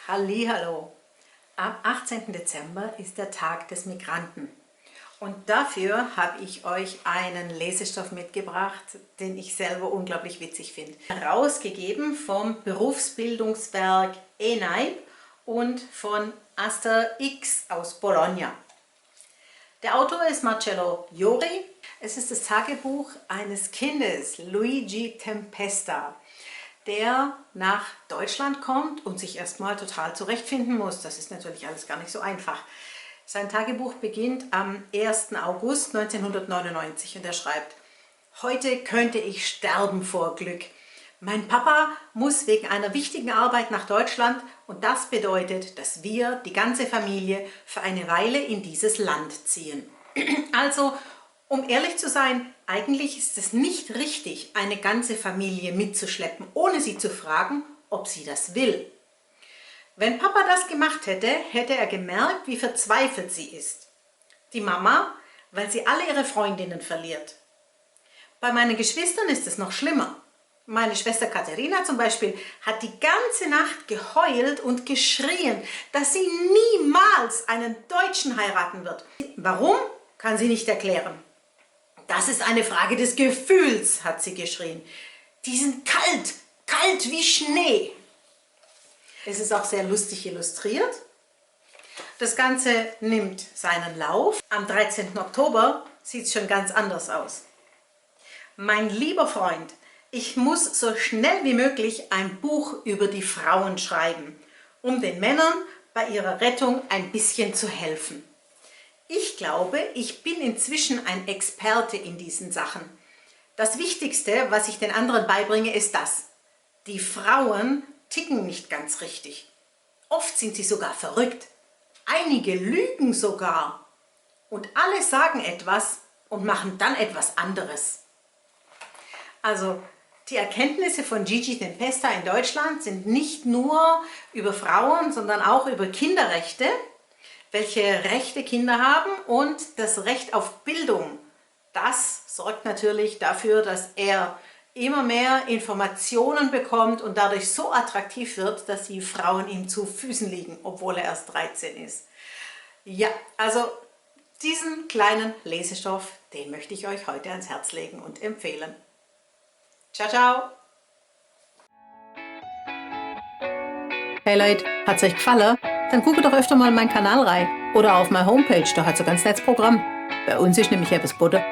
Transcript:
Hallihallo! Am 18. Dezember ist der Tag des Migranten. Und dafür habe ich euch einen Lesestoff mitgebracht, den ich selber unglaublich witzig finde. Herausgegeben vom Berufsbildungswerk ENAIB und von Aster X aus Bologna. Der Autor ist Marcello Jori. Es ist das Tagebuch eines Kindes, Luigi Tempesta, der nach Deutschland kommt und sich erstmal total zurechtfinden muss. Das ist natürlich alles gar nicht so einfach. Sein Tagebuch beginnt am 1. August 1999 und er schreibt: Heute könnte ich sterben vor Glück. Mein Papa muss wegen einer wichtigen Arbeit nach Deutschland und das bedeutet, dass wir, die ganze Familie, für eine Weile in dieses Land ziehen. Also, um ehrlich zu sein, eigentlich ist es nicht richtig, eine ganze Familie mitzuschleppen, ohne sie zu fragen, ob sie das will. Wenn Papa das gemacht hätte, hätte er gemerkt, wie verzweifelt sie ist. Die Mama, weil sie alle ihre Freundinnen verliert. Bei meinen Geschwistern ist es noch schlimmer. Meine Schwester Katharina zum Beispiel hat die ganze Nacht geheult und geschrien, dass sie niemals einen Deutschen heiraten wird. Warum, kann sie nicht erklären. Das ist eine Frage des Gefühls, hat sie geschrien. Die sind kalt, kalt wie Schnee. Es ist auch sehr lustig illustriert. Das Ganze nimmt seinen Lauf. Am 13. Oktober sieht es schon ganz anders aus. Mein lieber Freund, ich muss so schnell wie möglich ein Buch über die Frauen schreiben, um den Männern bei ihrer Rettung ein bisschen zu helfen. Ich glaube, ich bin inzwischen ein Experte in diesen Sachen. Das Wichtigste, was ich den anderen beibringe, ist das: Die Frauen ticken nicht ganz richtig. Oft sind sie sogar verrückt. Einige lügen sogar. Und alle sagen etwas und machen dann etwas anderes. Also, die Erkenntnisse von Gigi Tempesta in Deutschland sind nicht nur über Frauen, sondern auch über Kinderrechte, welche Rechte Kinder haben, und das Recht auf Bildung. Das sorgt natürlich dafür, dass er immer mehr Informationen bekommt und dadurch so attraktiv wird, dass die Frauen ihm zu Füßen liegen, obwohl er erst 13 ist. Ja, also diesen kleinen Lesestoff, den möchte ich euch heute ans Herz legen und empfehlen. Ciao, ciao! Hey Leute, hat's euch gefallen? Dann guckt doch öfter mal in meinen Kanal rein oder auf meine Homepage, da hat so ganz nettes Programm. Bei uns ist nämlich etwas Butter.